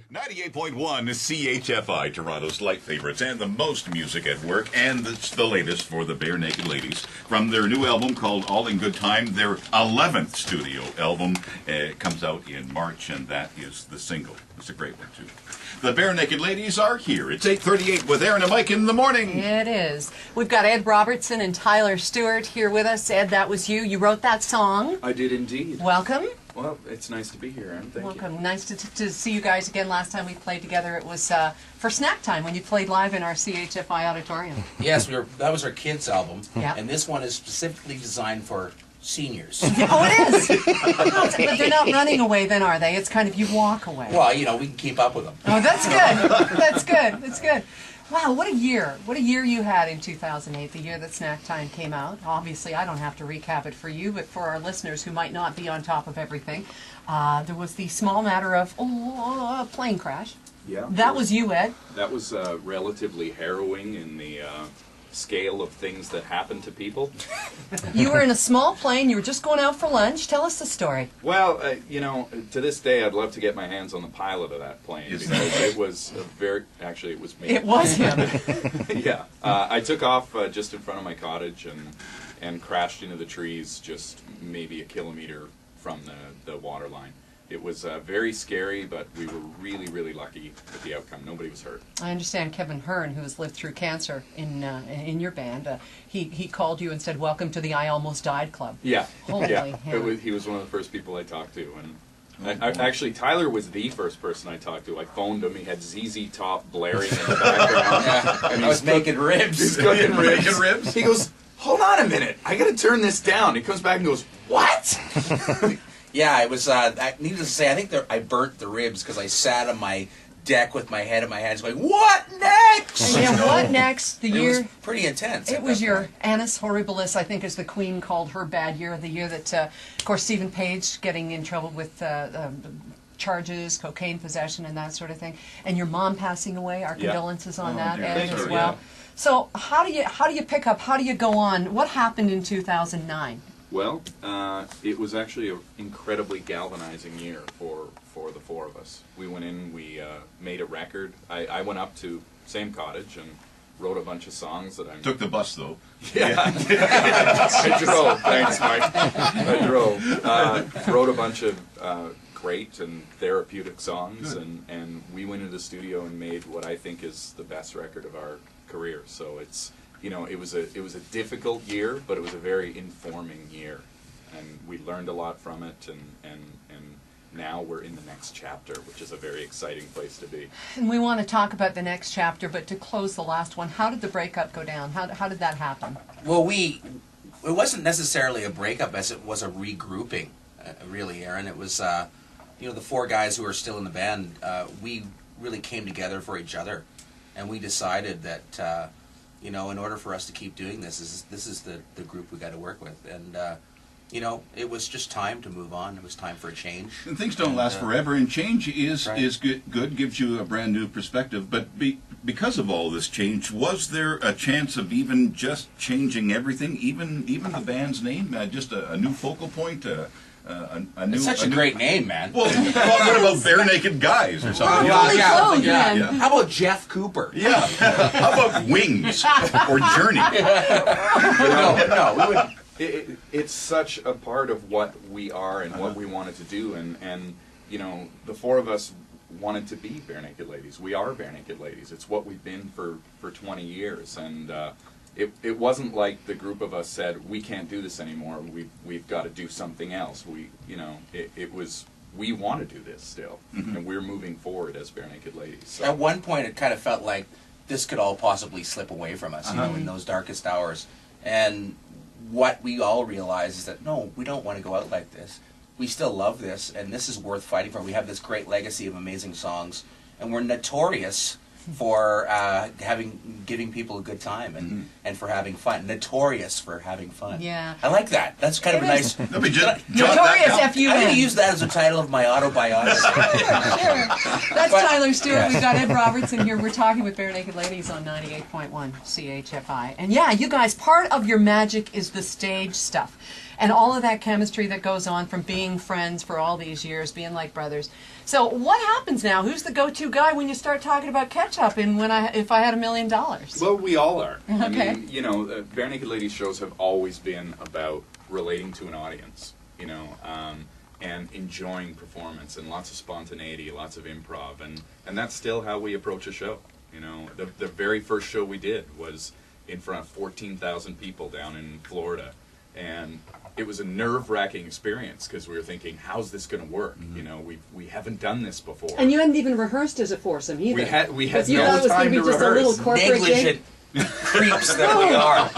98.1 CHFI, Toronto's light favorites, and the most music at work, and it's the latest for the Barenaked Ladies. From their new album called All in Good Time, their 11th studio album comes out in March, and that is the single. It's a great one, too. The Barenaked Ladies are here. It's 8:38 with Erin and Mike in the morning. It is. We've got Ed Robertson and Tyler Stewart here with us. Ed, that was you. You wrote that song. I did indeed. Welcome. Well, it's nice to be here, Erin. Thank you. Welcome. Nice to see you guys again. Last time we played together, it was for snack time when you played live in our CHFI auditorium. Yes, that was our kids' album. Yeah. And this one is specifically designed for seniors. Oh, it is. But they're not running away then, are they? It's kind of you walk away. Well, you know, we can keep up with them. Oh, that's good. That's good. That's good. Wow, what a year. What a year you had in 2008, the year that Snack Time came out. Obviously, I don't have to recap it for you, but for our listeners who might not be on top of everything, there was the small matter of a plane crash. Yeah. That was you, Ed. That was relatively harrowing in the scale of things that happen to people. You were in a small plane. You were just going out for lunch. Tell us the story. Well, you know, to this day, I'd love to get my hands on the pilot of that plane because it was actually, it was me. It was him. Yeah. I took off just in front of my cottage and crashed into the trees just maybe a kilometer from the water line. It was very scary, but we were really, really lucky with the outcome. Nobody was hurt. I understand Kevin Hearn, who has lived through cancer in your band, he called you and said, "Welcome to the I Almost Died Club." Yeah. Holy yeah. hell. He was one of the first people I talked to. And actually, Tyler was the first person I talked to. I phoned him. He had ZZ Top blaring in the background. Yeah. And I was making ribs. He's cooking ribs. He goes, "Hold on a minute. I got to turn this down." He comes back and goes, "What?" Yeah, it was, needless to say, I think I burnt the ribs because I sat on my deck with my head in my hands going, "What next?" Yeah, what next? The year... It was pretty intense. It was your annus horribilis, I think, as the Queen called her bad year, the year that, of course, Stephen Page getting in trouble with charges, cocaine possession, and that sort of thing, and your mom passing away. Our condolences on that, Ed, as well. Yeah. So how do you pick up? How do you go on? What happened in 2009? Well, it was actually an incredibly galvanizing year for the four of us. We went in, we made a record. I went up to same cottage and wrote a bunch of songs that I Took the bus, though. Yeah. I drove. Thanks, Mike. I drove. Wrote a bunch of great and therapeutic songs, and we went into the studio and made what I think is the best record of our career. So it's, you know, it was a difficult year, but it was a very informing year, and we learned a lot from it, and now we're in the next chapter, which is a very exciting place to be. And we want to talk about the next chapter, but to close the last one, how did the breakup go down? How did that happen? Well, it wasn't necessarily a breakup as it was a regrouping, really, Erin. It was, you know, the four guys who are still in the band, we really came together for each other, and we decided that, you know, in order for us to keep doing this is the group we got to work with, and you know, it was just time to move on. It was time for a change. And things don't last forever, and change is good, gives you a brand new perspective. But because of all this change, was there a chance of even just changing everything, even the band's name, just a new focal point? It's such a great name, man. Well, what about Barenaked Guys or something? Yeah. How about Jeff Cooper? Yeah. How about Wings or Journey? No, we would. It's such a part of what we are and what we wanted to do, and you know, the four of us wanted to be Barenaked Ladies. We are Barenaked Ladies. It's what we've been for 20 years, and it wasn't like the group of us said, "We can't do this anymore. We've got to do something else." It was, we want to do this still, and we're moving forward as Barenaked Ladies. So. At one point, it kind of felt like this could all possibly slip away from us, you know, in those darkest hours, and what we all realize is that, no, we don't want to go out like this. We still love this, and this is worth fighting for. We have this great legacy of amazing songs, and we're notorious for giving people a good time and for having fun. Notorious for having fun. Yeah. I like that. That's kind of a nice... Notorious F-U-N. I'm going to use that as a title of my autobiography. Sure. That's Tyler Stewart. Yeah. We've got Ed Robertson here. We're talking with Barenaked Ladies on 98.1 CHFI. And yeah, you guys, part of your magic is the stage stuff. and all of that chemistry that goes on from being friends for all these years, being like brothers. So what happens now? Who's the go-to guy when you start talking about ketchup and if I had $1 million? Well, we all are. Okay. I mean, you know, Barenaked Ladies shows have always been about relating to an audience, you know, and enjoying performance and lots of spontaneity, lots of improv, and that's still how we approach a show. You know, the very first show we did was in front of 14,000 people down in Florida, and it was a nerve-wracking experience because we were thinking, how's this going to work? You know, we haven't done this before. And you hadn't even rehearsed as a foursome either. We had you thought no it was time be to just a little rehearse. corporate Negligent creeps that we are.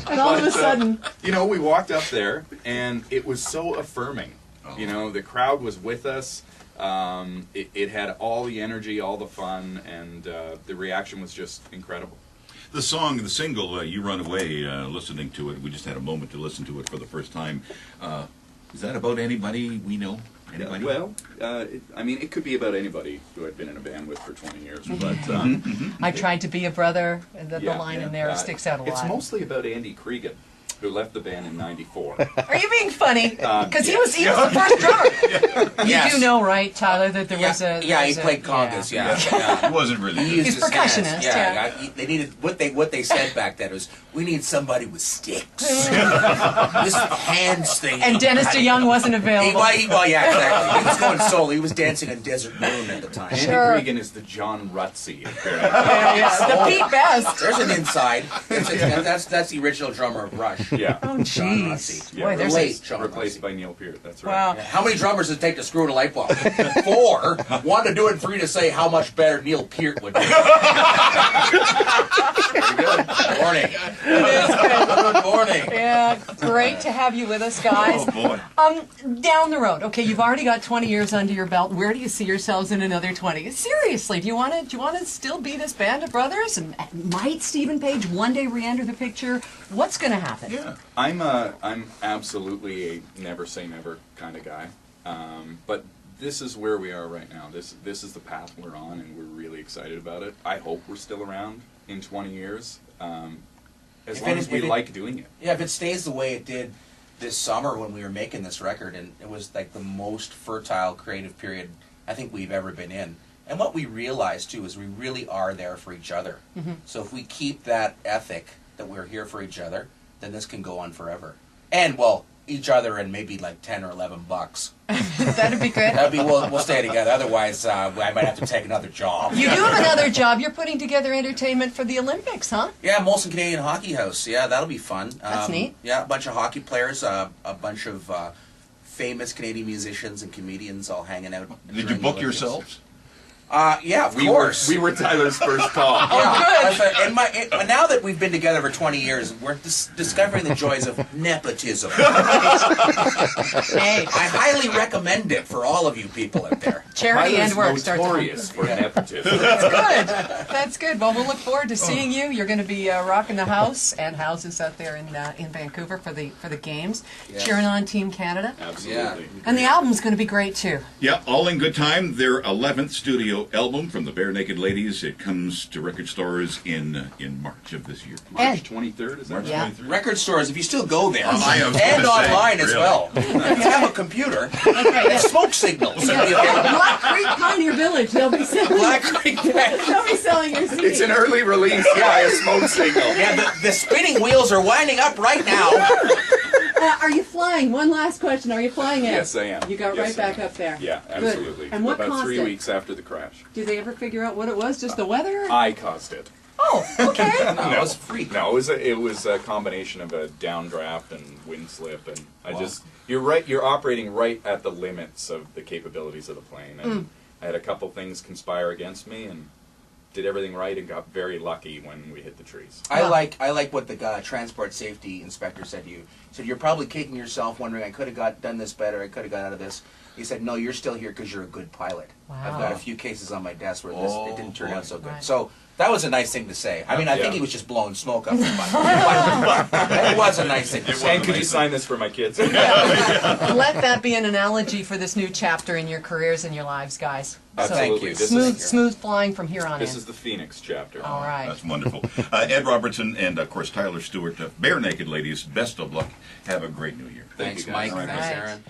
and all of a sudden, You know, we walked up there, and it was so affirming. You know, the crowd was with us. It had all the energy, all the fun, and the reaction was just incredible. The song, the single, You Run Away, listening to it, we just had a moment to listen to it for the first time. Is that about anybody we know? Anybody? Well, I mean, it could be about anybody who I've been in a band with for 20 years, but... I tried to be a brother, and the yeah, line in there sticks out a lot. It's mostly about Andy Cregan, who left the band in '94. Are you being funny? Because yes. he was the first drummer. Yes. You do know, right, Tyler, that there was a... Yeah, he played congas, It wasn't really He good. used He's his percussionist, hands. yeah. They needed what they said back then was, we need somebody with sticks. This hands thing. And Dennis DeYoung wasn't available. Well, yeah, exactly. He was going solo. He was dancing on Desert Moon at the time. Andy Sure. Cregan is the John Rutsey of Barenaked. The Pete Best. There's an inside. That's the original drummer of Rush. Yeah. Oh, John jeez. Rutsey. Boy, there's Late a... John Replaced Rutsey. by Neil Peart, that's right. Wow. Yeah. How many drummers does it take to screw in a light bulb? 4. 1 to do it, 3 to say how much better Neil Peart would do. Good morning. Good morning. Yeah, great to have you with us, guys. Oh, boy. Down the road, okay, you've already got 20 years under your belt. Where do you see yourselves in another 20? Seriously, do you want to still be this band of brothers? And might Stephen Page one day re-enter the picture? What's going to happen? Yeah. I'm absolutely a never say never kind of guy, but this is where we are right now. This is the path we're on, and we're really excited about it. I hope we're still around in 20 years, as long as we like doing it. Yeah, if it stays the way it did this summer when we were making this record, and it was like the most fertile creative period I think we've ever been in. And what we realized too is we really are there for each other. So if we keep that ethic that we're here for each other, then this can go on forever. And well, each other and maybe like $10 or $11. That'd be good. That'd be we'll stay together. Otherwise, I might have to take another job. You do have another job. You're putting together entertainment for the Olympics, huh? Yeah, Molson Canadian Hockey House. Yeah, that'll be fun. That's neat. Yeah, a bunch of hockey players, a bunch of famous Canadian musicians and comedians all hanging out. Did you during the book Olympics. yourselves? Yeah, of course. We were Tyler's first call. Yeah, and now that we've been together for 20 years, we're discovering the joys of nepotism. Hey, I highly recommend it for all of you people out there. charity and work Tyler's starts at home. notorious for nepotism. That's good. That's good. Well, we'll look forward to seeing you. You're going to be rocking the house and houses out there in Vancouver for the games, Yes. cheering on Team Canada. Absolutely. And the album's going to be great too. Yeah, All in Good Time, their 11th studio album from the Barenaked Ladies. It comes to record stores in March of this year. March 23rd, is that March right? Yeah. 23rd. Record stores, if you still go there, I was gonna and say, online as really. well. If you have a computer, smoke signals. Black Creek Pioneer Village. They'll be selling. Black Creek Bank. They'll be selling your CD. It's an early release by a smoke signal. Yeah, the spinning wheels are winding up right now. Are you flying? One last question. Are you flying it? Yes, I am. You got Yes, right I back am. up there. Yeah, Good. absolutely. And what About caused 3 it? weeks after the crash. Did they ever figure out what it was? Just the weather? I caused it. Oh, okay. No, it was a freak. No, it was a combination of a downdraft and wind slip, and Wow. you're right. You're operating right at the limits of the capabilities of the plane, and I had a couple things conspire against me, and did everything right, and got very lucky when we hit the trees. I like what the transport safety inspector said to you. He said, you're probably kicking yourself wondering, I could have done this better, I could have got out of this. He said, no, you're still here because you're a good pilot. Wow. I've got a few cases on my desk where it didn't turn out so good. Right. So That was a nice thing to say. I mean, I think Yeah. he was just blowing smoke up the butt. But it was a nice thing to say. And could you sign this for my kids? Let that be an analogy for this new chapter in your careers and your lives, guys. Absolutely. Thank you. This Smooth, is, smooth flying from here on this in. is the Phoenix chapter. All right. That's wonderful. Ed Robertson and, of course, Tyler Stewart, Barenaked ladies, best of luck. Have a great new year. Thank Thanks, you, guys. Mike. All right. Thanks, Right. Aaron.